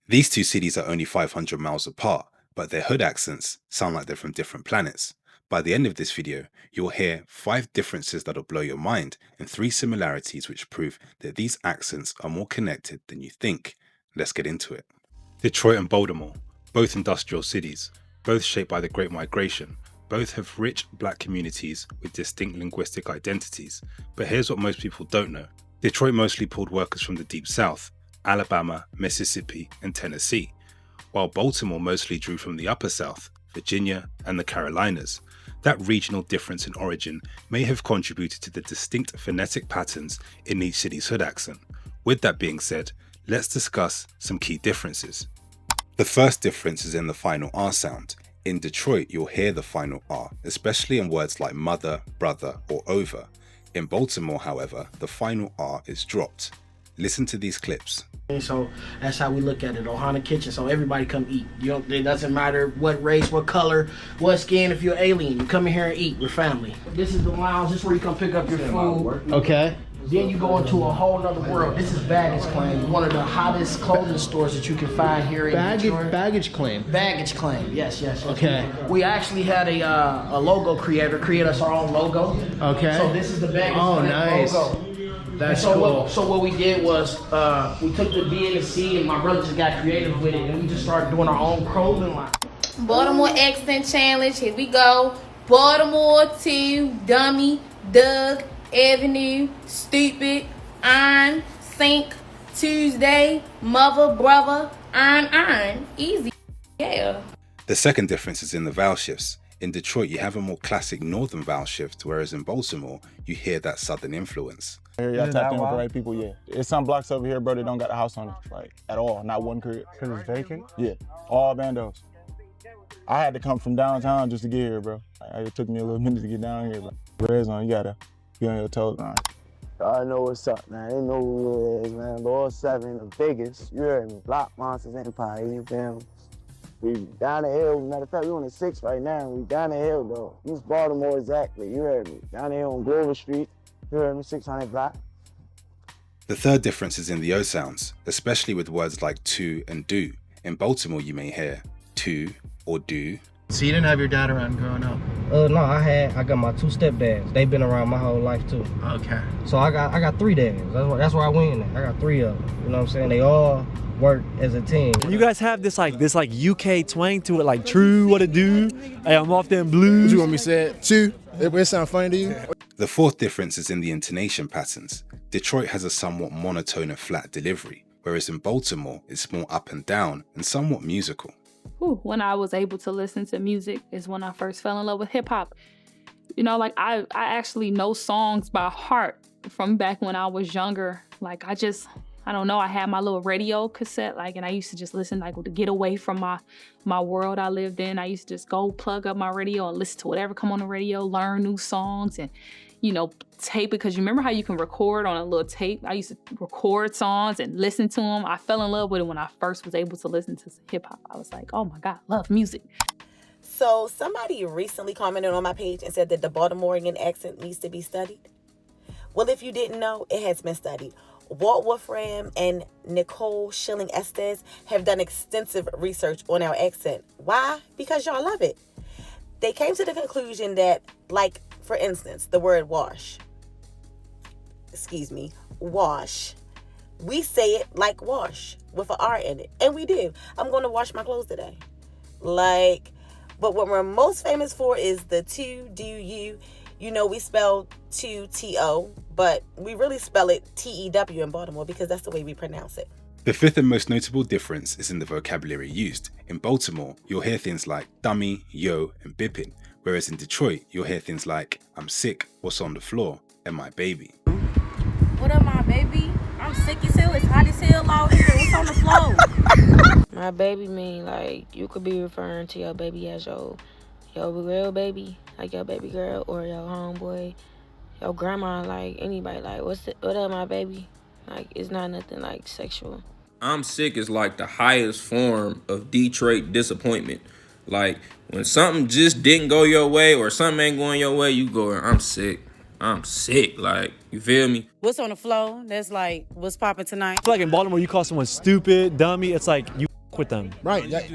These two cities are only 500 miles apart, but their hood accents sound like they're from different planets. By the end of this video, you'll hear 5 differences that'll blow your mind and 3 similarities which prove that these accents are more connected than you think. Let's get into it. Detroit and Baltimore, both industrial cities, both shaped by the Great Migration, both have rich black communities with distinct linguistic identities. But here's what most people don't know. Detroit mostly pulled workers from the Deep South, Alabama, Mississippi, and Tennessee, while Baltimore mostly drew from the Upper South, Virginia, and the Carolinas. That regional difference in origin may have contributed to the distinct phonetic patterns in each city's hood accent. With that being said, let's discuss some key differences. The first difference is in the final R sound. In Detroit, you'll hear the final R, especially in words like mother, brother, or over. In Baltimore, however, the final R is dropped. Listen to these clips. So that's how we look at it. Ohana Kitchen, so everybody come eat. It doesn't matter what race, what color, what skin. If you're alien, you come in here and eat. We're family. This is the lounge. This is where you come pick up your food. Okay. Then you go into a whole nother world. This is Baggage Claim, one of the hottest clothing stores that you can find here in Detroit. Baggage Claim. Baggage Claim. Yes. Okay. We actually had a logo creator create us our own logo. Okay. So this is the Baggage Claim nice. logo. That's cool. So what we did was we took the B and the C, and my brother just got creative with it, and we just started doing our own clothing line. Baltimore Accent Challenge. Here we go. Baltimore to Dummy, Doug, Avenue, Stupid, Iron, Sink, Tuesday, Mother, Brother, Iron. Easy. Yeah. The second difference is in the vowel shifts. In Detroit, you have a more classic northern vowel shift, whereas in Baltimore, you hear that southern influence. Y'all tapped in with the right people, yeah. It's some blocks over here, bro, that don't got a house on it, like, at all. Not one crib. Because it's vacant? Yeah, all bandos. I had to come from downtown just to get here, bro. It took me a little minute to get down here, but red zone, you gotta be on your toes, man. Y'all know what's up, man. They know who it is, man. Lord 7, the biggest. You heard me. Block Monsters Empire, you feel me? We down the hill. Matter of fact, we on the 6th right now. We down the hill, though. East Baltimore, exactly. You heard me. Down the hill on Glover Street. You heard me, 600 block. The third difference is in the O sounds, especially with words like to and do. In Baltimore, you may hear to or do. So you didn't have your dad around growing up? No, I got my 2 stepdads. They've been around my whole life too. Okay. So I got 3 dads. That's where I win at. I got 3 of them. You know what I'm saying? They all work as a team. You guys have this UK twang to it, like true what it do. Hey, I'm off them blues. What you want me to say? Two? It sound funny to you? The fourth difference is in the intonation patterns. Detroit has a somewhat monotone and flat delivery, whereas in Baltimore, it's more up and down and somewhat musical. When I was able to listen to music is when I first fell in love with hip hop. You know, like I actually know songs by heart from back when I was younger. Like I don't know, I had my little radio cassette, and I used to just listen, to get away from my world I lived in. I used to just go plug up my radio and listen to whatever come on the radio, learn new songs and, tape it. Because you remember how you can record on a little tape? I used to record songs and listen to them. I fell in love with it when I first was able to listen to hip hop. I was like, oh my God, love music. So somebody recently commented on my page and said that the Baltimorean accent needs to be studied. Well, if you didn't know, it has been studied. Walt Wolfram and Nicole Schilling Estes have done extensive research on our accent. Why? Because y'all love it. They came to the conclusion that, for instance, the word wash. We say it like wash with an R in it. And we do. I'm going to wash my clothes today. But what we're most famous for is the to, do, you. We spell to, T-O, but we really spell it T-E-W in Baltimore because that's the way we pronounce it. The fifth and most notable difference is in the vocabulary used. In Baltimore, you'll hear things like dummy, yo, and bippin', whereas in Detroit, you'll hear things like I'm sick, what's on the floor, and my baby. What up, my baby? I'm sick as hell. It's hot as hell out here. What's on the floor? My baby mean, you could be referring to your baby as your real baby, like your baby girl, or your homeboy, your grandma, anybody. What up, my baby? It's not nothing sexual. I'm sick is the highest form of Detroit disappointment. When something just didn't go your way or something ain't going your way, you go, I'm sick. I'm sick. You feel me? What's on the floor? That's what's popping tonight. It's in Baltimore, you call someone stupid, dummy. It's you with them. Right. That's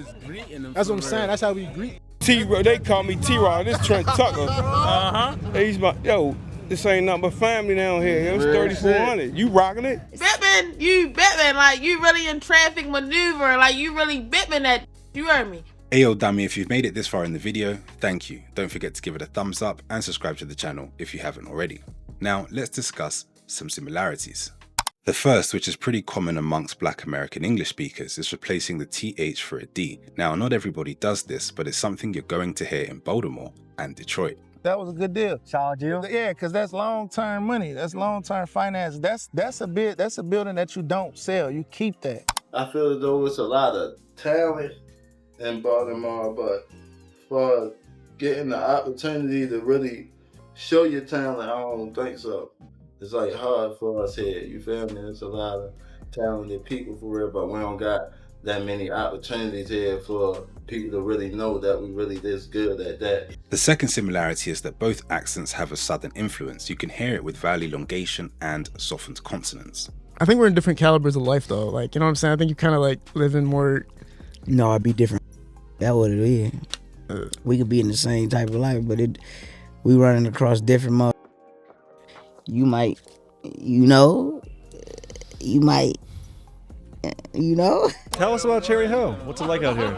what I'm saying. That's how we greet. T-Raw, they call me T-Raw. This Trent Tucker. He's my, yo, this ain't nothing but family down here. It was 3,400. You rocking it? Batman, like you really in traffic maneuver, like you really Batman that. You heard me. Ayo dummy, if you've made it this far in the video, thank you. Don't forget to give it a thumbs up and subscribe to the channel if you haven't already. Now let's discuss some similarities. The first, which is pretty common amongst Black American English speakers, is replacing the TH for a D. Now not everybody does this, but it's something you're going to hear in Baltimore and Detroit. That was a good deal. Solid deal? Yeah, because that's long-term money. That's long-term finance. That's a building that you don't sell. You keep that. I feel as though it's a lot of talent in Baltimore, but for getting the opportunity to really show your talent, I don't think so. It's like hard for us here, you feel me? There's a lot of talented people for real, but we don't got that many opportunities here for people to really know that we really this good at that. The second similarity is that both accents have a southern influence. You can hear it with vowel elongation and softened consonants. I think we're in different calibers of life though. Like, you know what I'm saying? I think you kind of like live in more. No, I'd be different. That's what it is. We could be in the same type of life, but we running across different You might. Tell us about Cherry Hill. What's it like out here?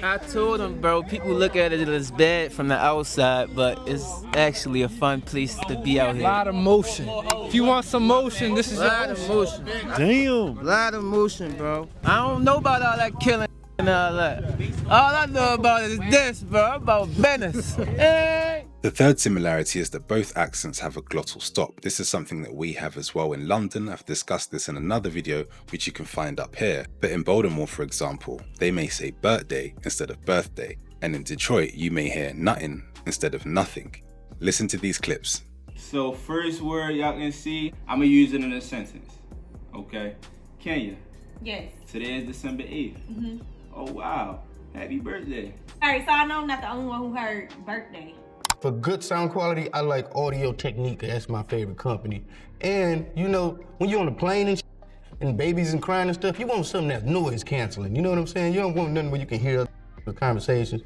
I told them, bro, people look at it as bad from the outside, but it's actually a fun place to be out here. A lot of motion. If you want some motion, this is a lot of motion. Damn. A lot of motion, bro. I don't know about all that killing and all that. All I know about is this, bro. I'm about business. Hey. The third similarity is that both accents have a glottal stop. This is something that we have as well in London. I've discussed this in another video, which you can find up here. But in Baltimore, for example, they may say birthday instead of birthday. And in Detroit, you may hear nothing instead of nothing. Listen to these clips. So first word y'all can see, I'm gonna use it in a sentence, okay? Kenya. Yes. Today is December 8th. Oh wow, happy birthday. All right, so I know I'm not the only one who heard birthday. For good sound quality, I like Audio Technica. That's my favorite company. And, you know, when you're on a plane and babies and crying and stuff, you want something that's noise canceling. You know what I'm saying? You don't want nothing where you can hear the conversations.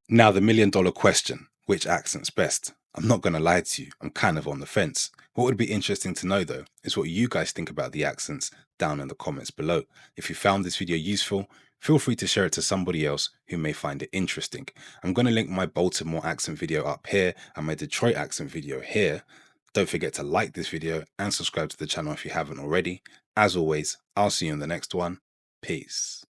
Now the million-dollar question, which accent's best? I'm not going to lie to you, I'm kind of on the fence. What would be interesting to know though, is what you guys think about the accents down in the comments below. If you found this video useful, feel free to share it to somebody else who may find it interesting. I'm going to link my Baltimore accent video up here and my Detroit accent video here. Don't forget to like this video and subscribe to the channel if you haven't already. As always, I'll see you in the next one. Peace.